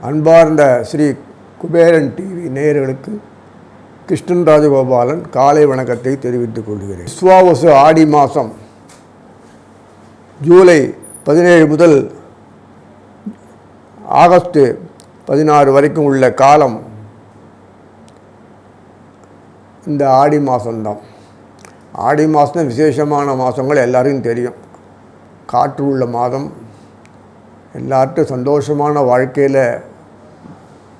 அன்பார்ந்த ஸ்ரீ குபேரன் டிவி நேயர்களுக்கு கிருஷ்ணன் ராஜகோபாலன் காலை வணக்கத்தை தெரிவித்துக் கொள்கிறேன். விஸ்வாவசு ஆடி மாதம் ஜூலை 17 முதல் ஆகஸ்ட் 16 வரைக்கும் உள்ள காலம் இந்த ஆடி மாதம்தான். ஆடி மாதம் விசேஷமான மாதங்கள் எல்லாருக்கும் தெரியும். காற்று உள்ள மாதம், எல்லார்ட்டும் சந்தோஷமான வாழ்க்கையில்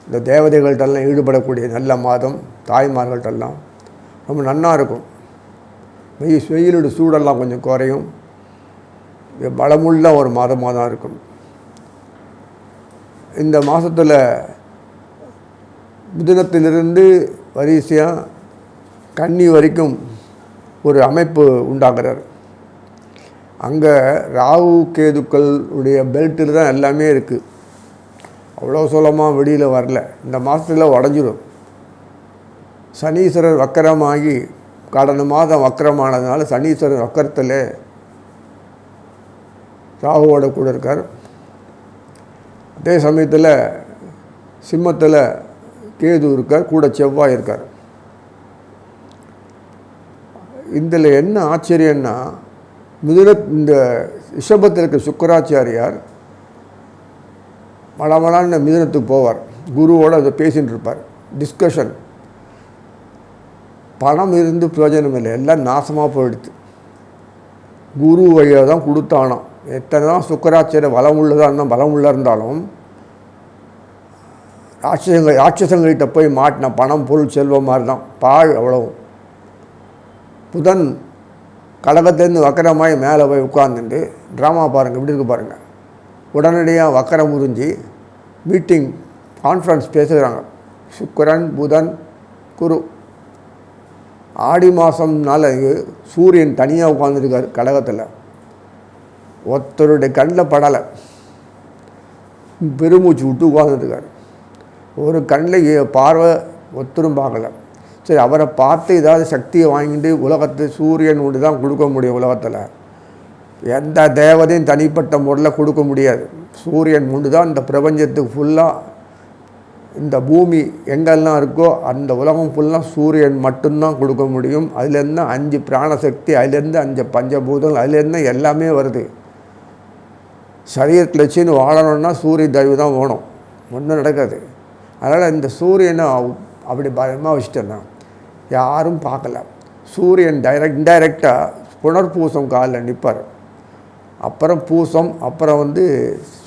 இந்த தேவதைகள்கிட்டெல்லாம் ஈடுபடக்கூடிய நல்ல மாதம். தாய்மார்கள்ட்டெல்லாம் ரொம்ப நன்னாக இருக்கும். வெயிலோட சூடெல்லாம் கொஞ்சம் குறையும். பலமுள்ள ஒரு மாதமாக தான் இருக்கும். இந்த மாதத்தில் மிதுனத்திலிருந்து வரிசையாக கன்னி வரைக்கும் ஒரு அமைப்பு உண்டாக்குறார். அங்கே ராகு கேதுக்கள் உடைய பெல்ட்டில் தான் எல்லாமே இருக்குது. அவ்வளோ சுலமாக வெளியில் வரல. இந்த மாதத்தில் உடஞ்சிடும். சனீஸ்வரர் வக்கரமாகி கடந்த மாதம் வக்கரமானதுனால சனீஸ்வரர் வக்கரத்தில் ராகுவோட கூட இருக்கார். அதே சமயத்தில் சிம்மத்தில் கேது இருக்கார், கூட செவ்வாய் இருக்கார். இதில் என்ன ஆச்சரியன்னா, இந்த ரிஷபத்தில் இருக்க சுக்கராச்சாரியார் மலமலான மிதுனத்துக்கு போவார். குருவோடு அதை பேசிகிட்டு இருப்பார். டிஸ்கஷன். பணம் இருந்து பிரயோஜனம் இல்லை, எல்லாம் நாசமாக போயிடுது. குரு வழியாக தான் கொடுத்தானோ. எத்தனை தான் சுக்கராச்சாரியர் பலம் உள்ள இருந்தாலும் ராட்சசங்கள்கிட்ட போய் மாட்டின பணம் பொருள் செல்வம் மாதிரி தான் பாழ். அவ்வளவும். புதன் கடகத்திலேருந்து வக்கரமாய் மேலே போய் உட்கார்ந்துட்டு ட்ராமா பாருங்கள், இப்படி இருக்கு பாருங்கள். உடனடியாக வக்கரம் உறிஞ்சி மீட்டிங் கான்ஃபரன்ஸ் பேசுகிறாங்க. சுக்கிரன் புதன் குரு. ஆடி மாதம்னால சூரியன் தனியாக உட்காந்துருக்கார் கடகத்தில். ஒருத்தருடைய கண்ணில் படலை, பெருமூச்சு விட்டு உட்காந்துருக்கார். ஒரு கண்ணில் பார்வை ஒருத்தரும் பார்க்கல. சரி, அவரை பார்த்து ஏதாவது சக்தியை வாங்கிட்டு உலகத்தை சூரியன் ஒன்று தான் கொடுக்க முடியும். உலகத்தில் எந்த தேவதையும் தனிப்பட்ட முறையில் கொடுக்க முடியாது. சூரியன் ஒன்று தான் இந்த பிரபஞ்சத்துக்கு ஃபுல்லாக. இந்த பூமி எங்கெல்லாம் இருக்கோ அந்த உலகம் ஃபுல்லாக சூரியன் மட்டும்தான் கொடுக்க முடியும். அதுலேருந்து 5 பிராணசக்தி, அதுலேருந்து 5 பஞ்சபூதங்கள், அதுலேருந்து எல்லாமே வருது. சரீரத்தில் வச்சுன்னு வாழணுன்னா சூரிய தயவு தான் வேணும், ஒன்றும் நடக்காது. அதனால் இந்த சூரியனை அப்படி பயமாக வச்சுட்டேன்னா யாரும் பார்க்கல. சூரியன் இன்டைரக்டாக புனர்பூசம் காலில் நிற்பார். அப்புறம் பூசம், அப்புறம்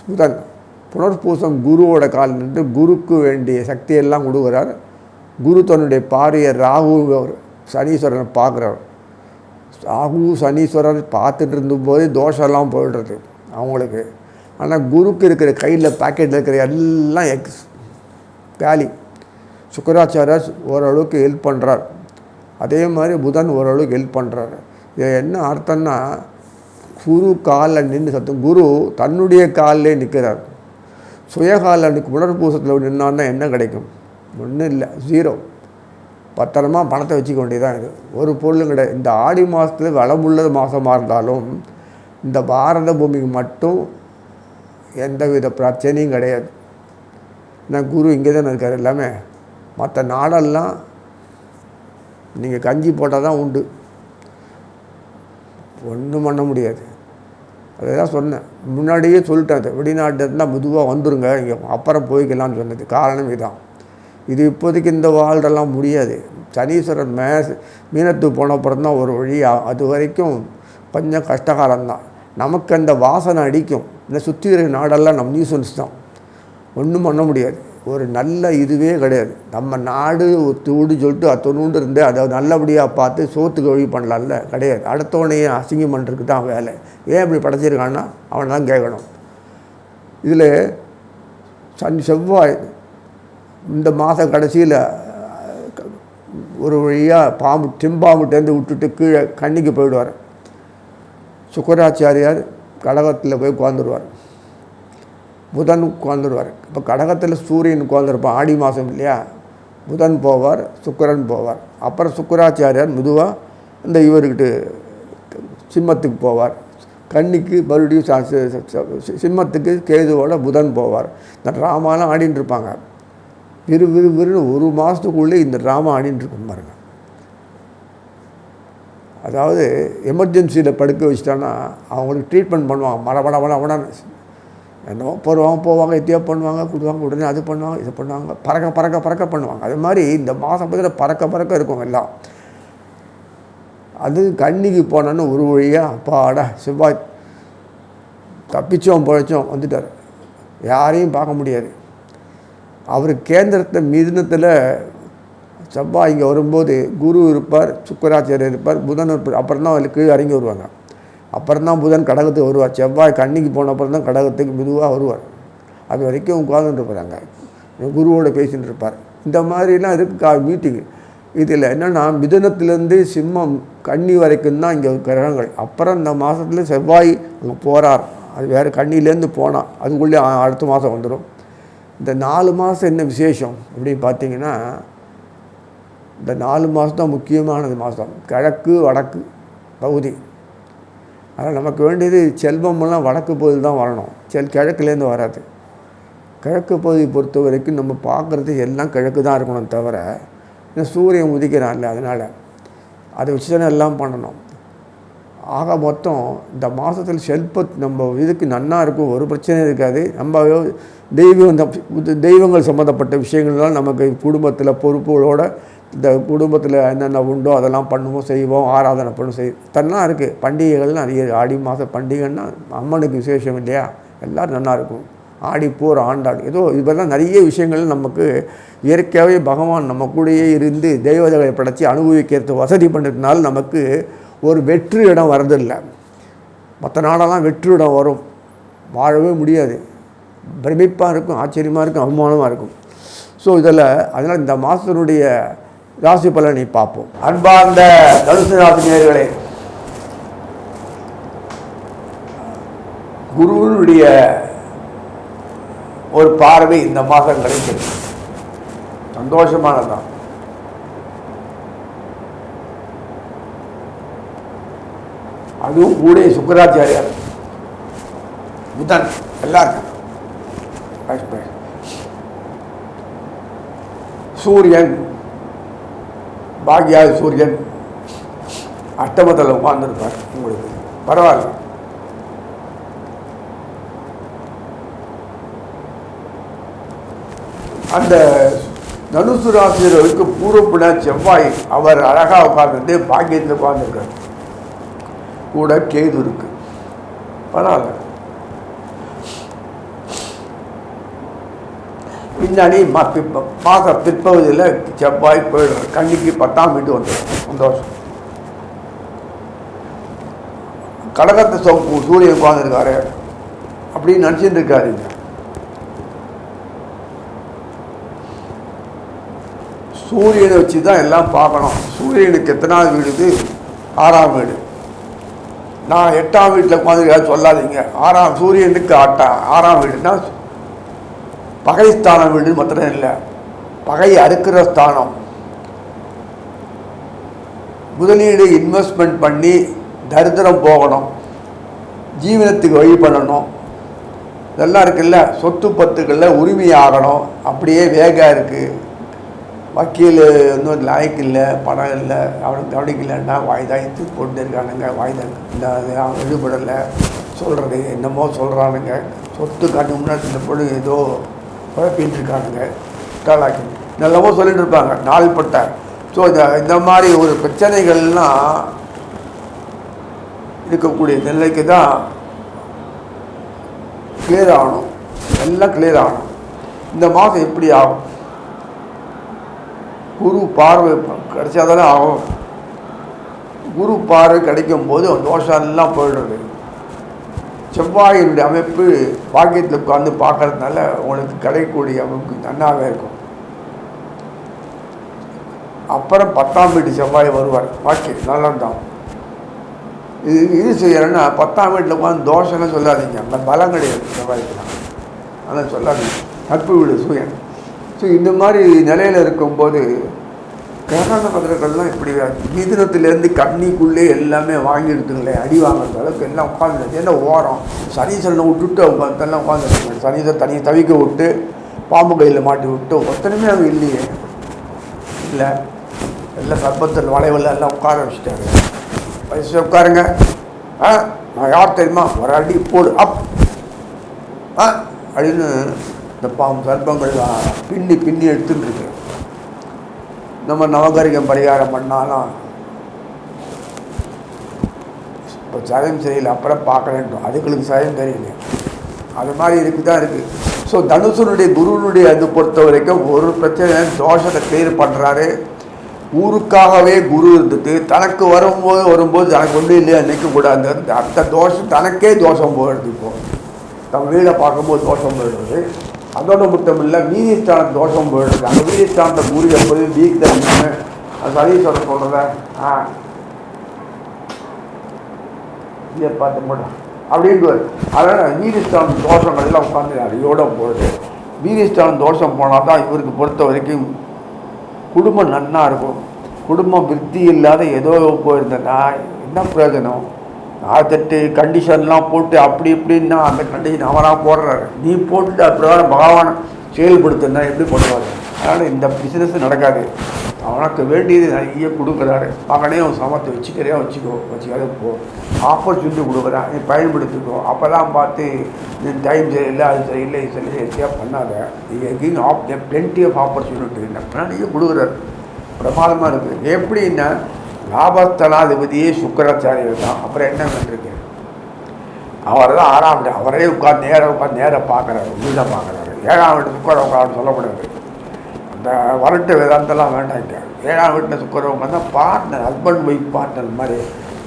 புதன். புனர்பூசம் குருவோட காலில் நின்று குருக்கு வேண்டிய சக்தியெல்லாம் கொடுக்குறார். குரு தன்னுடைய பார்வையை ராகு சனீஸ்வரனை பார்க்குறார். ராகு சனீஸ்வரர் பார்த்துட்டு இருந்தபோது தோஷம்லாம் போயிடுறது அவங்களுக்கு. ஆனால் குருக்கு இருக்கிற கையில் பாக்கெட்டில் இருக்கிற எல்லாம் காலி. சுக்கராச்சாரியர் ஓரளவுக்கு ஹெல்ப் பண்ணுறார். அதே மாதிரி புதன் ஓரளவுக்கு ஹெல்ப் பண்ணுறாரு. இது என்ன அர்த்தம்னா, குரு காலில் நின்று சத்தம். குரு தன்னுடைய காலிலே நிற்கிறார். சுயகாலில் புனர்பூசத்தில் நின்னான்னா என்ன கிடைக்கும்? ஒன்றும் இல்லை, 0. பத்திரமா பணத்தை வச்சுக்க வேண்டியதான். இது ஒரு பொருளும் கிடையாது. இந்த ஆடி மாதத்தில் வளமுள்ள மாதமாக இருந்தாலும் இந்த பாரத பூமிக்கு மட்டும் எந்தவித பிரச்சனையும் கிடையாது. ஏன்னா குரு இங்கே தானே இருக்கார். எல்லாமே மற்ற நாடெல்லாம் நீங்கள் கஞ்சி போட்டால் தான் உண்டு, ஒன்றும் பண்ண முடியாது. அதெல்லாம் சொன்னேன், முன்னாடியே சொல்லிட்டேன். அது வெளிநாட்டு இருந்தால் மெதுவாக வந்துடுங்க, இங்கே அப்புறம் போய்க்கலான்னு சொன்னது காரணம் இதுதான். இது இப்போதைக்கு இந்த வாழ்றெல்லாம் முடியாது. சனீஸ்வரன் மீனத்துக்கு போன அப்புறம் தான் ஒரு வழி. அது வரைக்கும் கொஞ்சம் கஷ்டகாலம்தான். நமக்கு அந்த வாசனை அடிக்கும். இந்த சுற்றி இருக்கிற நாடெல்லாம் நம்ம நியூசன்ஸ் தான், ஒன்றும் பண்ண முடியாது. ஒரு நல்ல இதுவே கிடையாது. நம்ம நாடு தூடு சொல்லிட்டு அத்தொண்டு இருந்து அதை நல்லபடியாக பார்த்து சோத்துக்கு வழி பண்ணலாம்ல, கிடையாது. அடுத்தவனையே அசிங்கம் பண்ணுறதுக்கு தான் வேலை. ஏன் இப்படி படைச்சிருக்கான்னா அவனை தான் கேட்கணும். இதில் செவ்வாய் இந்த மாத கடைசியில் ஒரு வழியாக செம்பாம்புட்டேருந்து விட்டுட்டு கீழே கன்னிக்கு போயிடுவார். சுக்கராச்சாரியார் கடகத்தில் போய் உட்காந்துருவார். புதன் உட்காந்துருவார். இப்போ கடகத்தில் சூரியன் உட்காந்துருப்பான். ஆடி மாதம் இல்லையா, புதன் போவார், சுக்கிரன் போவார். அப்புறம் சுக்கராச்சாரியார் மெதுவாக இந்த இவர்கிட்ட சிம்மத்துக்கு போவார். கன்னிக்கு மறுபடியும் சிம்மத்துக்கு கேதுவோட புதன் போவார். இந்த ட்ராமாலாம் ஆடின்னு இருப்பாங்க. விறுவிறுன்னு ஒரு மாதத்துக்குள்ளே இந்த ட்ராமா ஆடின்னு இருக்கும் பாருங்க. அதாவது எமர்ஜென்சியில் படுக்க வச்சிட்டான்னா அவங்களுக்கு ட்ரீட்மெண்ட் பண்ணுவாங்க. மடமடன்னு என்னவோ போவாங்க எத்தியா பண்ணுவாங்க, கொடுவாங்க, உடனே அது பண்ணுவாங்க, இது பண்ணுவாங்க, பறக்க பண்ணுவாங்க. அது மாதிரி இந்த மாதம் பறக்க இருக்கும் எல்லாம். அது கன்னிக்கு போனோன்னு ஒரு வழியாக அப்பாடா செவ்வாய் தப்பிச்சோம் பிழைச்சோம் வந்துட்டார். யாரையும் பார்க்க முடியாது. அவர் கேந்திரத்தை மிதுனத்தில் செவ்வாய் இங்கே வரும்போது குரு இருப்பார், சுக்கராச்சாரியர் இருப்பார், புதன் இருப்பார். அப்புறம் தான் அவருக்கு கீழே இறங்கி வருவாங்க. அப்புறம் தான் புதன் கடகத்துக்கு வருவார். செவ்வாய் கன்னிக்கு போன அப்புறம் தான் கடகத்துக்கு மெதுவாக வருவார். அது வரைக்கும் உட்காந்துட்டு இருப்பாங்க, குருவோடு பேசிகிட்டு இருப்பார். இந்த மாதிரிலாம் இருக்கு மீட்டிங்கு. இதில் என்னென்னா மிதுனத்துலேருந்து சிம்மம் கன்னி வரைக்கும் தான் இங்கே கிரகங்கள். அப்புறம் இந்த மாதத்தில் செவ்வாய் அங்கே போகிறார். அது வேறு கன்னிலேருந்து போனால் அதுக்குள்ளே அடுத்த மாதம் வந்துடும். இந்த 4 மாதம் என்ன விசேஷம் அப்படின்னு பார்த்தீங்கன்னா, இந்த 4 மாதம் தான் முக்கியமானது மாதம். கிழக்கு வடக்கு பகுதி. அதனால் நமக்கு வேண்டியது செல்வமெல்லாம் வடக்கு பகுதியில் தான் வரணும், கிழக்குலேருந்து வராது. கிழக்கு பகுதி பொறுத்த வரைக்கும் நம்ம பார்க்குறது எல்லாம் கிழக்கு தான் இருக்கணும் தவிர, இந்த சூரியன் உதிக்கிறான்ல அதனால் அதை வச்சு தானே எல்லாம் பண்ணணும். ஆக மொத்தம் இந்த மாதத்தில் நம்ம இதுக்கு நன்னா இருக்கும், ஒரு பிரச்சனை இருக்காது. நம்ம தெய்வங்கள் சம்மந்தப்பட்ட விஷயங்கள்லாம் நமக்கு குடும்பத்தில் பொறுப்புகளோட இந்த குடும்பத்தில் என்னென்ன உண்டோ அதெல்லாம் பண்ணுவோம், செய்வோம், ஆராதனை பண்ணுவோம், தன்னா இருக்குது. பண்டிகைகள்லாம் நிறைய, ஆடி மாத பண்டிகைன்னா அம்மனுக்கு விசேஷம் இல்லையா, எல்லோரும் நல்லாயிருக்கும். ஆடிப்போர் ஆண்டாடு ஏதோ இதெல்லாம் நிறைய விஷயங்கள் நமக்கு இயற்கையாகவே பகவான் நம்ம கூடயே இருந்து தெய்வதைகளை படைச்சி அனுபவிக்கிறது வசதி பண்ணுறதுனால நமக்கு ஒரு வெற்று இடம் வரதில்லை. மற்ற நாடெல்லாம் வெற்று இடம் வரும், வாழவே முடியாது. பிரமிப்பாக இருக்கும், ஆச்சரியமாக இருக்கும், அவமானமாக இருக்கும். ஸோ அதனால் இந்த மாதத்தினுடைய ராசி பலனை பார்ப்போம். அன்பார்ந்த தனுசு ராசினியர்களே, குருவினுடைய ஒரு பார்வை இந்த மாதம் கிடைக்கிறது, சந்தோஷமானதான். அதுவும் கூட சுக்கராச்சாரியார், புதன் எல்லாருக்கும், சூரியன் பாக்யா சூரியன் அஷ்டமத்தில் உட்கார்ந்துருப்பார். உங்களுக்கு பரவாயில்ல. அந்த தனுசு ராசியர்களுக்கு பூர்வப்புல செவ்வாய் அவர் அழகாக உட்கார்ந்துட்டு பாக்கியத்தில் உட்கார்ந்துருக்கார். கூட கேது இருக்கு, பரவாயில்ல. பின்னாடி மாத பிற்பகுதியில் செவ்வாய் போயிடுறார். கன்னிக்கு 10ஆம் வீட்டு வந்துடும், சந்தோஷம். கடகத்தை சூரியன் உட்கார்ந்துருக்காரு அப்படின்னு நினச்சிட்டு இருக்காருங்க. சூரியனை வச்சு தான் எல்லாம் பார்க்கணும். சூரியனுக்கு எத்தனாவது வீடு? 6ஆம் வீடு. நான் 8ஆம் வீட்டில் உட்காந்து சொல்லாதீங்க. சூரியனுக்கு 6ஆம் வீடுனா பகை ஸ்தானம் வீடு மாத்திரம் இல்லை, பகை அறுக்கிற ஸ்தானம். முதலீடு இன்வெஸ்ட்மெண்ட் பண்ணி தரித்திரம் போகணும், ஜீவனத்துக்கு வழி பண்ணணும், இதெல்லாம் இருக்குல்ல. சொத்து பத்துக்களில் உரிமை ஆகணும், அப்படியே வேகம் இருக்குது. வக்கீல் இன்னும் லாய்க்கு இல்லை, பணம் இல்லை, அவனுக்கு கவனிக்கலைன்னா வாய்தாய்த்து போட்டு இருக்கானுங்க. வாய்தா இந்த விடுபடலை சொல்கிறது என்னமோ சொல்கிறானுங்க. சொத்து கண்டு முன்னாடி இந்த பொண்ணு ஏதோ குழப்பின்னு இருக்கானுங்க, டாலாக்கி நல்லவோ சொல்லிட்டு இருப்பாங்க நாள்பட்ட. ஸோ இந்த மாதிரி ஒரு பிரச்சனைகள்லாம் இருக்கக்கூடிய நிலைக்கு தான் கிளியர் ஆகணும், எல்லாம் கிளியர் ஆகணும். இந்த மாதம் எப்படி ஆகும்? குரு பார்வை கிடைச்சாதானே ஆகும். குரு பார்வை கிடைக்கும் போது தோஷம் போயிடுறது. செவ்வாயினுடைய அமைப்பு பாக்கியத்தில் உட்கார்ந்து பார்க்கறதுனால உங்களுக்கு கிடைக்கக்கூடிய அமைப்பு நன்னாவே இருக்கும். அப்புறம் 10ஆம் வீட்டு செவ்வாய் வருவார், பாக்கியம் நல்லதான். இது செய்யறேன்னா 10ஆம் வீட்டில் உட்காந்து தோஷம்லாம் சொல்லாதீங்க, அந்த பலம் கிடையாது செவ்வாய்க்குலாம், அதெல்லாம் சொல்லாதீங்க. நட்பு வீடு சூரியன். ஸோ இந்த மாதிரி நிலையில் இருக்கும்போது கிரகண கதிர்கள்லாம் இப்படி மிதுனத்துலேருந்து கண்ணிக்குள்ளே எல்லாமே வாங்கிடுதுங்களே, அடி வாங்குறது அளவுக்கு எல்லாம் உட்காந்துருச்சு. என்ன ஓரம் சனீஸ்வரனை விட்டுட்டு உட்காந்துலாம் உட்காந்துருக்காங்க. சனீஸ்வரன் தனியை தவிக்க விட்டு பாம்பு கையில் மாட்டி விட்டு ஒருத்தனுமே அவங்க இல்லையே. இல்லை எல்லாம் சர்பத்தில் வளைவில் எல்லாம் உட்கார வச்சுட்டாரு. வயசு உட்காருங்க. நான் யார் தெரியுமா, ஒரு அடி போடு அப் அப்படின்னு இந்த சர்ப்பங்கள் பின்னி பின்னி எடுத்துட்டு இருக்கு. நம்ம நவகரிகம் பரிகாரம் பண்ணாலும் இப்போ சதயம் சரியில்லை, அப்புறம் பார்க்கணும், அதுகளுக்கு சதயம் தெரியல. அது மாதிரி தான் இருக்குது. ஸோ தனுசனுடைய குருனுடைய அது பொறுத்த வரைக்கும் ஒரு பிரச்சனை தோஷத்தை கிளியர் பண்ணுறாரு. ஊருக்காகவே குரு இருந்துட்டு தனக்கு வரும்போது தனக்கு ஒன்றும் இல்லையா நினைக்கக்கூடாது. அந்த தோஷம் தனக்கே தோஷம் போயிடுது. இப்போது தன் வீடை பார்க்கும்போது தோஷம் போயிடுது. அதோட மட்டும் இல்லை, வீரியஸ்தான தோஷம் போயிடுது. அந்த வீரியஸ்தானத்தை குரு எப்போது வீக் தான் சதீஸ்வரன் சொல்கிறத இதை பார்த்து மட்டும் அப்படின்ட்டு. அதனால் வீரியஸ்தான தோஷங்கள் எல்லாம் உட்காந்து அடியோட போகுது. வீரியஸ்தான தோஷம் போனால் தான் இவருக்கு பொறுத்த வரைக்கும் குடும்பம் நன்னா இருக்கும். குடும்பம் விருத்தி இல்லாத ஏதோ போயிருந்தேன்னா என்ன பிரயோஜனம்? ஆத்தட்டு கண்டிஷன்லாம் போட்டு அப்படி இப்படின்னா அந்த கண்டிஷன் அவராக போடுறாரு. நீ போட்டுட்டு அப்புறம் பகவானை செயல்படுத்துனா எப்படி பண்ணுவாங்க? அதனால் இந்த பிஸ்னஸ் நடக்காது. அவனுக்கு வேண்டியது நிறைய கொடுக்குறாரு. மகனே அவன் சமத்தை வச்சுக்காத போ, ஆப்பர்ச்சுனிட்டி கொடுக்குறான், நீ பயன்படுத்திக்கோ. அப்போ தான் பார்த்து நீ டைம் சரியில்லை, அது சரியில்லை, இது சரியில்லை, எஸ்டியாக பண்ணாத. நீங்கள் பிளென்டி ஆஃப் ஆப்பர்ச்சுனிட்டி நிறைய கொடுக்குறாரு. பிரமாதமாக இருக்குது. எப்படின்னா லாபஸ்தனாதிபதியே சுக்கராச்சாரியர் தான். அப்புறம் என்ன பண்ணிருக்கு? அவர் தான் 6ஆம் வீடு. அவரே உட்காந்து நேராக பார்க்குறாரு, வீடாக பார்க்குறாரு. 7ஆம் வீட்டு சுக்கர உட்காந்து சொல்லக்கூடாது. அந்த வரட்டு வேதாந்தெல்லாம் வேண்டாங்க. 7ஆம் வீட்டில் சுக்கர உட்காந்து பார்ட்னர், ஹஸ்பண்ட் ஒய்ஃப் பார்ட்னர் மாதிரி.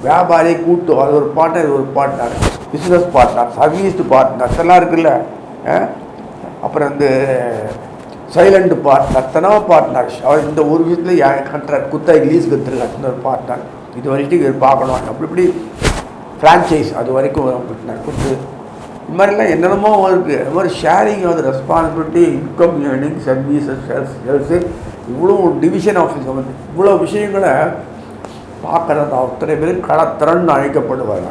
வியாபாரி கூட்டு, அது ஒரு பார்ட்னர், இது ஒரு partner, business partner, service partners எல்லாம் இருக்குல்ல. அப்புறம் வந்து சைலண்ட் பார்ட்னர், எத்தனோ பார்ட்னர்ஸ். அவர் இந்த ஒரு விஷயத்தில் கண்ட்ராக்ட் குத்தா லீஸ் கற்றுருக்காரு ஒரு பார்ட்னர். இது வரைக்கும் இவர் பார்க்கணும், அப்படி இப்படி ஃப்ரான்ச்சைஸ் அது வரைக்கும் பார்ட்னர் கொடுத்து இது மாதிரிலாம் என்னென்னமோ இருக்குது. அது மாதிரி sharing of responsibility, income earning, services, sales, இவ்வளோ டிவிஷன் ஆஃபீஸ் வந்து இவ்வளோ விஷயங்களை பார்க்குறது அத்தனை பேர் களத்திறன்னு அழைக்கப்படுவாங்க.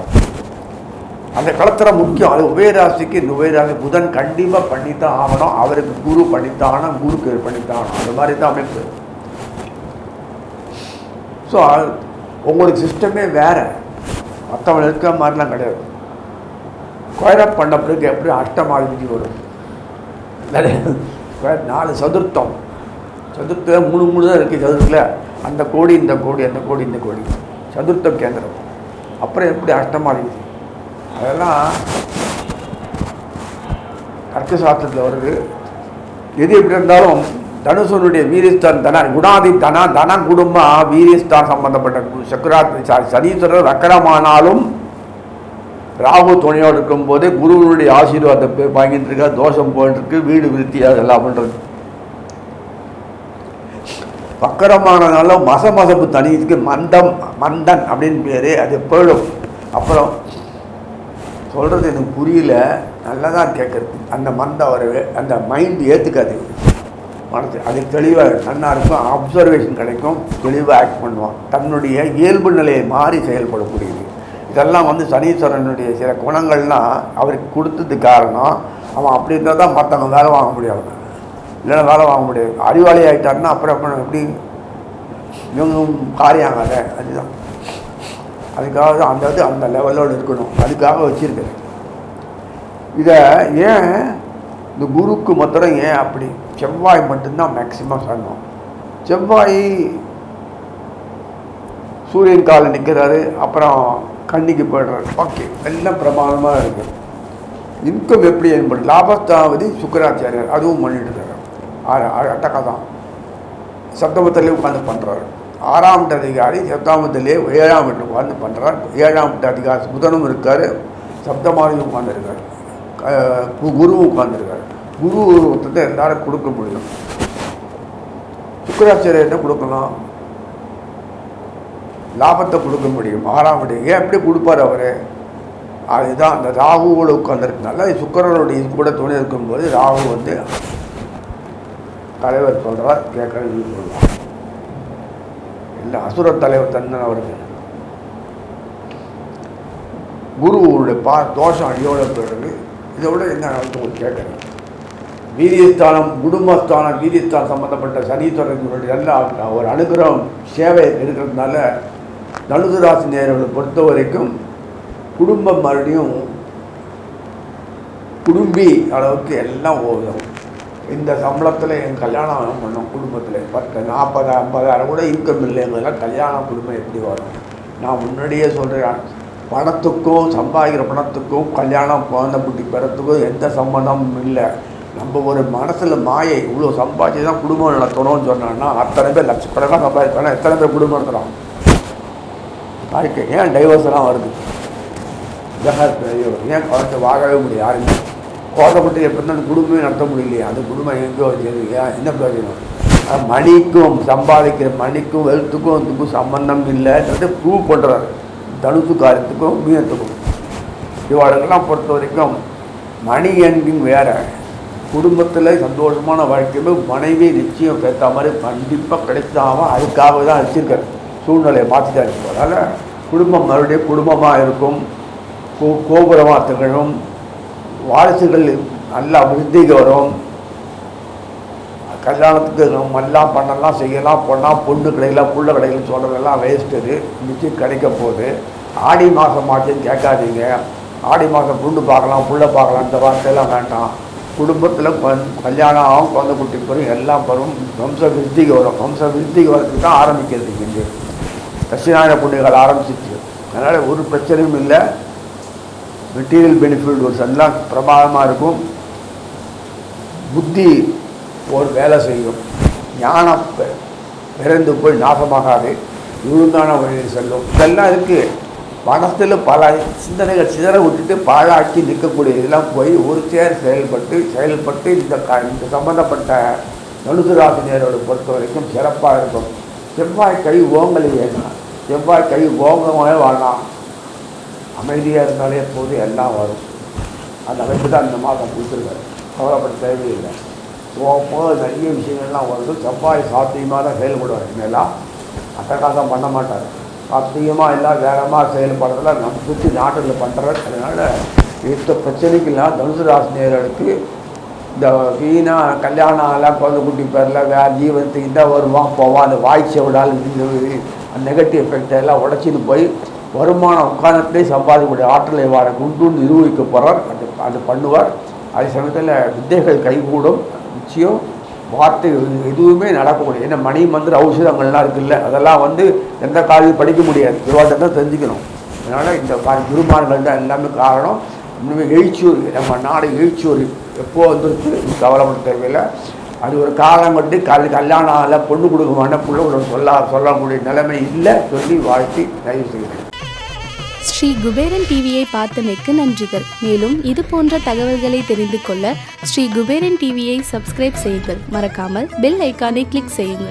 அந்த களத்திரம் முக்கியம். அது உபயராசிக்கு இந்த உபயராசி புதன் கண்டிப்பாக பண்ணித்தான் ஆகணும். அவருக்கு குரு பண்ணித்தான் ஆகணும், குருக்கு பண்ணித்தான் ஆகணும். அந்த மாதிரி தான் அமைப்பு. ஸோ உங்களுக்கு சிஸ்டமே வேறு, மற்றவங்க இருக்கிற மாதிரிலாம் கிடையாது. ஸ்கொயரப் பண்ண பிறகு எப்படி அஷ்டமாதிபதி வரும்? நிறைய 4 சதுர்த்தம் 3 தான் இருக்குது சதுரத்தில். அந்த கோடி இந்த கோடி, அந்த கோடி இந்த கோடி, சதுர்த்தம் கேந்திரம். அப்புறம் எப்படி அஷ்டமாதிபதி? அதெல்லாம் அர்த்தசாஸ்திரத்தில் வருது. எது எப்படி இருந்தாலும் தனுசனுடைய வீரியஸ்தான் குணாதி தன குடும்பம் வீரியஸ்தான் சம்பந்தப்பட்ட சக்கராத் சனீஸ்வரர் வக்கரமானாலும் ராகு துணையோடு இருக்கும்போது குருவனுடைய ஆசீர்வாதத்தை வாங்கிட்டு இருக்கா, தோஷம் போயிட்டுருக்கு, வீடு விருத்தியாக எல்லாம் பண்ணுறது. வக்கரமானதுனால மசமசப்பு தனிக்கு மந்தன் அப்படின்னு பேர். அது போயிடும். அப்புறம் சொல்கிறது எனக்கு புரியல, நல்லதாக கேட்குறது. அந்த மந்தம் வரவே அந்த மைண்ட் ஏற்றுக்காது மனசு. அது தெளிவாக நன்னா இருக்கும், அப்சர்வேஷன் கிடைக்கும், தெளிவாக ஆக்ட் பண்ணுவான். தன்னுடைய இயல்பு நிலையை மாறி செயல்படக்கூடியது. இதெல்லாம் வந்து சனீஸ்வரனுடைய சில குணங்கள்லாம் அவருக்கு கொடுத்தது காரணம். அவன் அப்படி இருந்தால் தான் மற்றவங்க வேலை வாங்க முடியாது, இல்லைன்னா வேலை வாங்க முடியாது. அறிவாளி ஆகிட்டாருன்னா அப்புறம் எப்படி இவங்க காரியம் ஆகாத. அதுதான் அதுக்காக தான் அந்த லெவலோடு இருக்கணும். அதுக்காக வச்சுருக்கேன் இதை. ஏன் இந்த குருக்கு மாத்திரம் ஏன் அப்படி? செவ்வாய் மட்டும்தான் மேக்சிமம் சொன்னோம். செவ்வாய் சூரியன் காலில் நிற்கிறாரு, அப்புறம் கண்ணிக்கு போய்டுறாரு. ஓகே, எல்லாம் பிரமாதமாக இருக்குது. இன்கம் எப்படி ஏற்படும்? லாபஸ்தாவதி சுக்கராச்சாரியர் அதுவும் பண்ணிட்டு இருக்காரு. அட்டக்கா தான் சப்தமத்திலே உட்காந்து பண்ணுறாரு. 6ஆம் வீட்டு அதிகாரி சப்தாமத்திலே 7ஆம் வீட்டு உட்காந்து பண்ணுறார். 7ஆம் வீட்டு அதிகாரி புதனும் இருக்கார், சப்தமாதியும் உட்காந்துருக்காரு, குருவும் உட்காந்துருக்காரு. குரு ஒருத்தத்தை எல்லாரும் கொடுக்க முடியும். சுக்கராச்சாரியர் என்ன கொடுக்கலாம்? லாபத்தை கொடுக்க முடியும். 6ஆம் வீடு ஏன் எப்படி கொடுப்பார் அவர்? அதுதான் அந்த ராகுவோடு உட்காந்துருக்கனால சுக்கரனுடைய கூட துணை இருக்கும்போது ராகு வந்து தலைவர் சொல்கிறார், கேட்கறது சொல்லுவார். அந்த அசுர தலைவர் தந்தன் அவருக்கு குருவுடைய தோஷம் அடியோட போயிடுது. இதை விட என்ன உங்களுக்கு கேட்குறேன், வீரியஸ்தானம், குடும்பஸ்தானம், வீரியஸ்தானம் சம்மந்தப்பட்ட சனீஸ்வரனுடைய எல்லாம் ஒரு அனுகிரகம் சேவை இருக்கிறதுனால தனுசு ராசி நேயர்களை பொறுத்த வரைக்கும் குடும்பம் மறுபடியும் குடும்பி அளவுக்கு எல்லாம் ஓடும். இந்த சம்பளத்தில் என் கல்யாணம் பண்ணோம், குடும்பத்தில் 10, 40, 50 கூட இன்கம் இல்லைங்கிறதுலாம் கல்யாணம் குடும்பம் எப்படி வரும்? நான் முன்னாடியே சொல்கிறேன், பணத்துக்கும் சம்பாதிக்கிற பணத்துக்கும் கல்யாணம் குழந்தை குட்டி பெறத்துக்கும் எந்த சம்பந்தமும் இல்லை. நம்ம ஒரு மனசில் மாயை இவ்வளோ சம்பாதிச்சு தான் குடும்பம் நடத்தணும்னு சொன்னான்னா அத்தனை பேர் லட்சக்கணக்காக சம்பாதிப்பாங்க, எத்தனை பேர் குடும்பம் நடத்துகிறோம்? வாழ்க்கை ஏன் டைவர்ஸ்லாம் வருது? ஏன் குழந்தை வாழவே முடியும்? யாருமே குழந்தை குட்டி எப்படி இருந்தாலும் குடும்பமே நடத்த முடியலையே, அது குடும்பம் எங்கேயோ வச்சது ஏன் என்ன பிரயோஜனம்? மணிக்கும் சம்பாதிக்கிற மணிக்கும் வெல்த்துக்கும் அதுக்கும் சம்பந்தம் இல்லைன்றது ப்ரூவ் பண்ணுறாரு தனுசு காரியத்துக்கும் மீனத்துக்கும். இவாளுக்கெல்லாம் பொறுத்த வரைக்கும் மணி என்கிங் வேறு, குடும்பத்தில் சந்தோஷமான வாழ்க்கையுமே மனைவி நிச்சயம் பேர்த்த மாதிரி கண்டிப்பாக கிடைச்சாம அதுக்காக தான் வச்சுருக்காரு, சூழ்நிலையை மாற்றி தான் இருக்கும். அதனால் குடும்பம் மறுபடியும் குடும்பமாக இருக்கும், கோபுரமாக திகழும், வாரிசுகள் நல்லா விருத்திக்கு வரும். கல்யாணத்துக்கு நம்ம எல்லாம் பண்ணலாம் செய்யலாம், பொண்ணால் பொண்ணு கிடைக்கலாம் புள்ள கிடைக்கலன்னு சொல்கிறதெல்லாம் வேஸ்ட்டு, நிச்சயம் கிடைக்க போகுது. ஆடி மாதம் ஆச்சுன்னு கேட்காதீங்க, ஆடி மாதம் பொண்ணு பார்க்கலாம் புள்ள பார்க்கலாம் இந்த வார்த்தையெல்லாம் வேண்டாம். குடும்பத்தில் கல்யாணம் ஆகும், குழந்தை குட்டி பெறும், எல்லாம் பெறும், வம்ச விருத்திக்கு வரும். வம்ச விருத்திக்கு வரதுக்கு தான் ஆரம்பிக்கிறது இங்கே தட்சிணாயன புண்ணியங்கள் ஆரம்பிச்சிச்சு. அதனால் ஒரு பிரச்சனையும் இல்லை. மெட்டீரியல் பெனிஃபிட் ஒரு எல்லாம் பிரமாதமாக இருக்கும். புத்தி ஒரு வேலை செய்யும், ஞானம் பிறந்து போய் நாசமாகாது, ஒழுங்கான வழியில் செல்லும். இதெல்லாம் இருக்குது. மனத்தில் பல சிந்தனைகள் சிதற விட்டுட்டு பாழாக்கி நிற்கக்கூடிய இதெல்லாம் போய் ஒரு செயல்பட்டு இந்த சம்பந்தப்பட்ட தனுசு ராசி நேரோட பொறுத்த வரைக்கும் சிறப்பாக இருக்கும். செவ்வாய் கை ஓங்கலையே, செவ்வாய் கை ஓங்கவே வேணாம், அமைதியாக இருந்தாலே போது எல்லாம் வரும். அந்த அமைப்பு தான் இந்த மாதம் கொடுத்துருக்காரு, கவலைப்பட தேவையில்லை. போகும்போது நிறைய விஷயங்கள்லாம் வருது. செவ்வாய் சாத்தியமாக தான் செயல்படுவார், இனிமேலாம் அட்டகாசம் பண்ண மாட்டார். சாத்தியமாக எல்லாம் வேகமாக செயல்படுறதுல நம்ம சுற்றி நாட்டில் பண்ணுறாரு. அதனால் எந்த பிரச்சனைக்கெல்லாம் தனுசு ராசி நேயர்களுக்கு இந்த வீணாக கல்யாணம் எல்லாம் குழந்தை குட்டி பேரில் வேறு ஜீவனத்துக்கு இந்த வருவான் போவான், அந்த வாய்ச்சை விடால் அந்த நெகட்டிவ் எஃபெக்டை எல்லாம் உடச்சிட்டு போய் வருமானம் உட்காரத்திலே சம்பாதிக்கக்கூடிய ஆற்றலை வாழ குண்டு நிரூபிக்க போகிறார். அது பண்ணுவார். அதே சமயத்தில் வித்தைகள் கைகூடும், நிச்சயம் வார்த்தை எதுவுமே நடக்கக்கூடிய. ஏன்னா மணி மந்திர ஔஷதங்கள்லாம் இருக்குல்ல, அதெல்லாம் எந்த காலையும் படிக்க முடியாது, விவாதத்தை தான் தெரிஞ்சுக்கணும். அதனால் இந்த குருமார்கள் தான் எல்லாமே காரணம். இன்னுமே எழுச்சியூர், நம்ம நாடு எழுச்சியூர் எப்போ வந்துருக்கு, கவலைப்பட தேவையில்லை. அது ஒரு காலம் கட்டி கல்யாணம் ஆகலை, பொண்ணு கொடுக்க மாட்டேன், பிள்ளை சொல்லக்கூடிய நிலைமை இல்லை சொல்லி வாழ்த்தி தயவு செய்கிறேன். ஸ்ரீ குபேரன் டிவியை பார்த்தமைக்கு நன்றிகள். மேலும் இது போன்ற தகவல்களை தெரிந்து கொள்ள ஸ்ரீ குபேரன் டிவியை சப்ஸ்கிரைப் செய்யுங்கள். மறக்காமல் பெல் ஐக்கானை கிளிக் செய்யுங்கள்.